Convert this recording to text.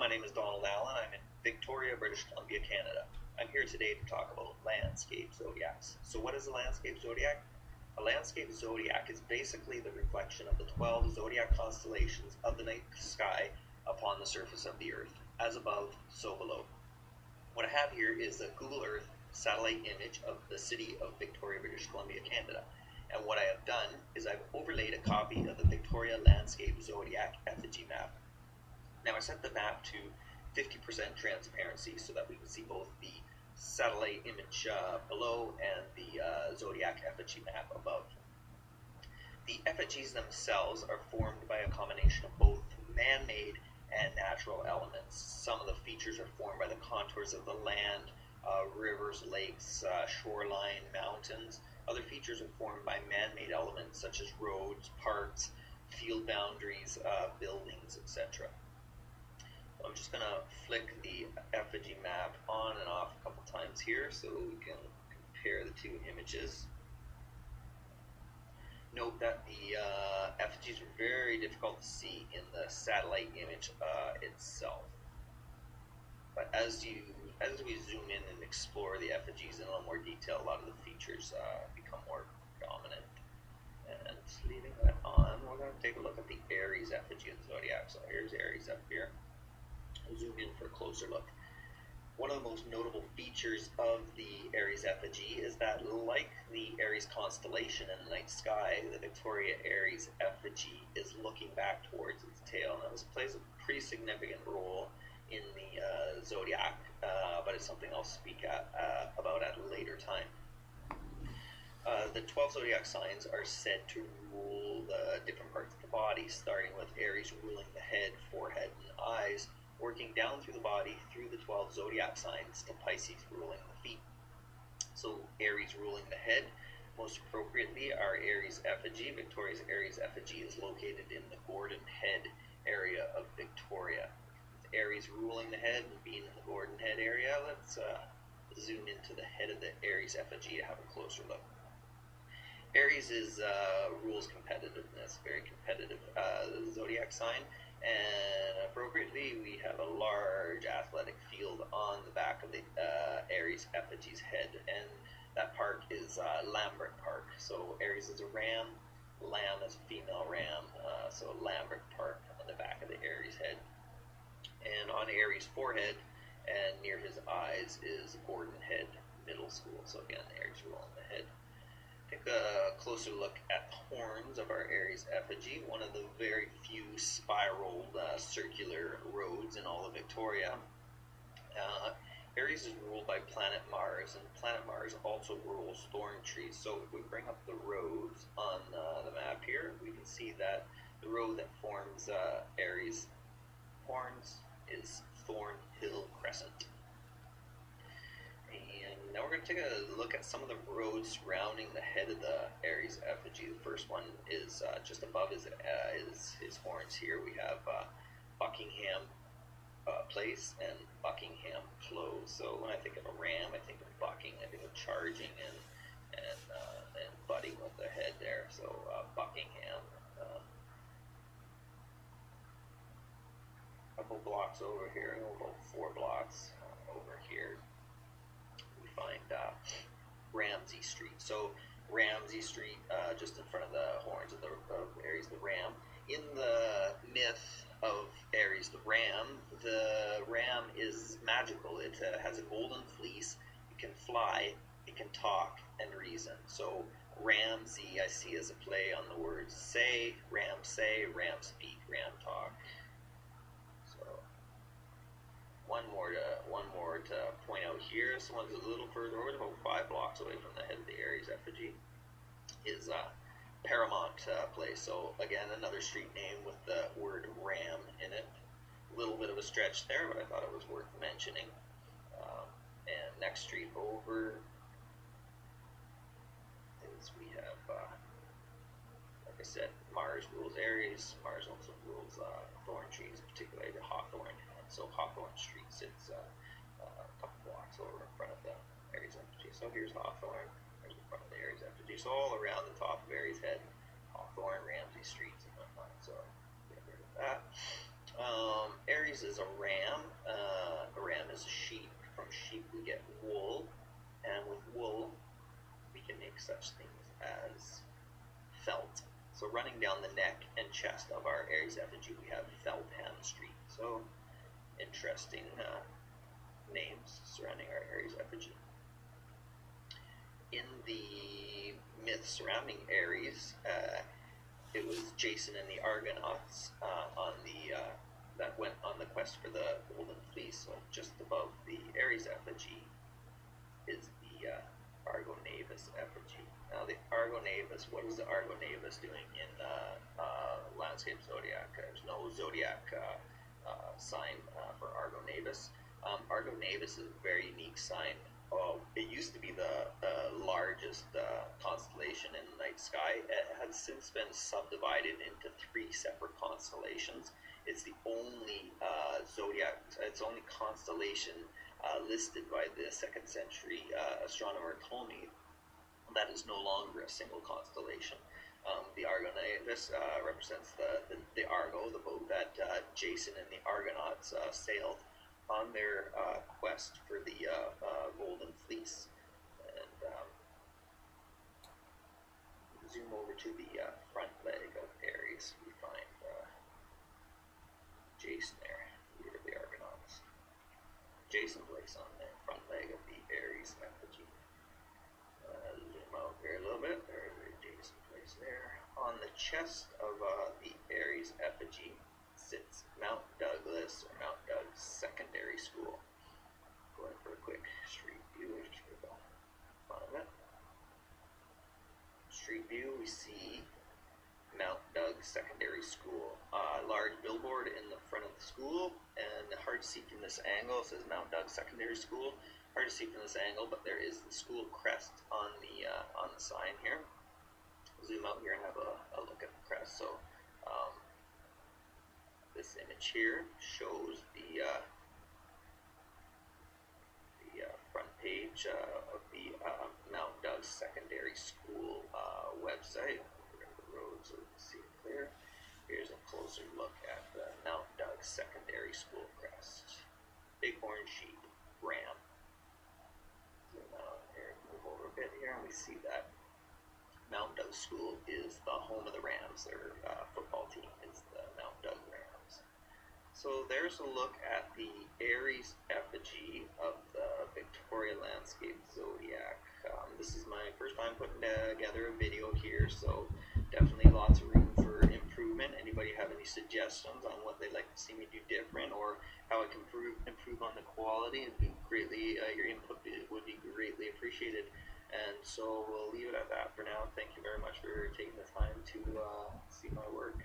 my name is Donald Allen. I'm in Victoria, British Columbia, Canada. I'm here today to talk about landscape zodiacs. So what is a landscape zodiac? A landscape zodiac is basically the reflection of the 12 zodiac constellations of the night sky upon the surface of the Earth, as above, so below. What I have here is a Google Earth satellite image of the city of Victoria, British Columbia, Canada. And what I have done is I've overlaid a copy of the Victoria Landscape Zodiac effigy map. Now I set the map to 50% transparency so that we can see both the satellite image below and the zodiac effigy map above. The effigies themselves are formed by a combination of both man-made and natural elements. Some of the features are formed by the contours of the land, rivers, lakes, shoreline, mountains. Other features are formed by man-made elements such as roads, parks, field boundaries, buildings, etc. I'm just going to flick the effigy map on and off a couple times here so we can compare the two images. Note that the effigies are very difficult to see in the satellite image itself. But as we zoom in and explore the effigies in a little more detail, a lot of the features become more prominent. And leaving that on, we're going to take a look at the Aries effigy of the zodiac. So here's Aries up here. I'll zoom in for a closer look. One of the most notable features of the Aries effigy is that, like the Aries constellation in the night sky, the Victoria Aries effigy is looking back towards its tail. Now, this plays a pretty significant role in the zodiac, but it's something I'll speak about at a later time. The 12 zodiac signs are said to rule the different parts of the body, starting with Aries ruling the head, forehead, and eyes, working down through the body through the 12 zodiac signs to Pisces ruling the feet. So Aries ruling the head, most appropriately, our Aries effigy. Victoria's Aries effigy is located in the Gordon Head area of Victoria. With Aries ruling the head and being in the Gordon Head area, let's zoom into the head of the Aries effigy to have a closer look. Aries rules competitiveness, very competitive zodiac sign. And appropriately, we have a large athletic field on the back of the Aries effigy's head, and that park is Lambert Park. So Aries is a ram, Lamb is a female ram, so Lambert Park on the back of the Aries head. And on Aries' forehead and near his eyes is Gordon Head Middle School. So again, Aries ruling the head. Take a closer look at the horns of our Aries effigy, one of the very few spiraled circular roads in all of Victoria. Aries is ruled by planet Mars, and planet Mars also rules thorn trees. So if we bring up the roads on the map here, we can see that the road that forms Aries horns is Thornhill Crescent. And now we're going to take a look at some of the roads surrounding the head of the Aries effigy. The first one is just above his horns here. We have Buckingham Place and Buckingham Close. So when I think of a ram, I think of bucking. I think of charging and butting with the head there. So Buckingham. A couple blocks over here, about 4 blocks over here. Find Ramsey Street. So Ramsey Street, just in front of the horns of Aries the ram. In the myth of Aries the ram is magical. It has a golden fleece. It can fly. It can talk and reason. So Ramsey I see as a play on the words say, ram speak, ram talk. One more to point out here. This one's a little further over, about 5 blocks away from the head of the Aries effigy, is Paramount Place. So again, another street name with the word ram in it. A little bit of a stretch there, but I thought it was worth mentioning. And next street over is we have, like I said, Mars rules Aries. Mars also rules thorn trees, particularly the hawthorn. So Hawthorne Street sits a couple blocks over in front of the Aries effigy. So here's Hawthorne, there's in front of the Aries effigy. So all around the top of Aries head, Hawthorne, Ramsey Streets, and whatnot. So get rid of that. Aries Aries is a ram. A ram is a sheep. From sheep we get wool, and with wool we can make such things as felt. So running down the neck and chest of our Aries effigy, we have felt hamstring. So interesting names surrounding our Aries effigy. In the myth surrounding Aries, it was Jason and the Argonauts that went on the quest for the Golden Fleece. So just above the Aries effigy is the Argonavis effigy. Now the Argonavis, what is the Argonavis doing in Landscape Zodiac? There's no zodiac sign for Argonavis. Argonavis is a very unique sign. It used to be the largest constellation in the night sky. It has since been subdivided into 3 separate constellations. It's the only zodiac, it's the only constellation listed by the 2nd century astronomer Ptolemy that is no longer a single constellation. The Argonavis represents the Argo, the boat that Jason and the Argonauts sailed on their quest for the Golden Fleece. And zoom over to the front leg of Aries. We find Jason there, leader of the Argonauts. Jason place on the front leg of the Aries effigy. Zoom out here a little bit. There's a Jason place there. On the chest of the Aries effigy sits Mount Douglas, or Mount Doug's secondary school. Going for a quick street view. Street view, we see Mount Doug's secondary school. Large billboard in the front of the school, and hard to see from this angle. It says Mount Doug's secondary school. Hard to see from this angle, but there is the school crest on the sign here. Zoom out here and have a look at the crest. So this image here shows the front page of the Mount Doug's secondary school website. We're going to the road so we can see it clear. Here's a closer look at the Mount Doug's secondary school crest. Bighorn sheep, ram. Zoom out here, move over a bit here, and we see that Mount Doug School is the home of the Rams. Their football team is the Mount Doug Rams. So there's a look at the Aries effigy of the Victoria Landscape Zodiac. This is my first time putting together a video here, so definitely lots of room for improvement. Anybody have any suggestions on what they'd like to see me do different, or how I can improve on the quality? It'd be greatly, your input would be greatly appreciated. And so we'll leave it at that for now. Thank you very much for taking the time to see my work.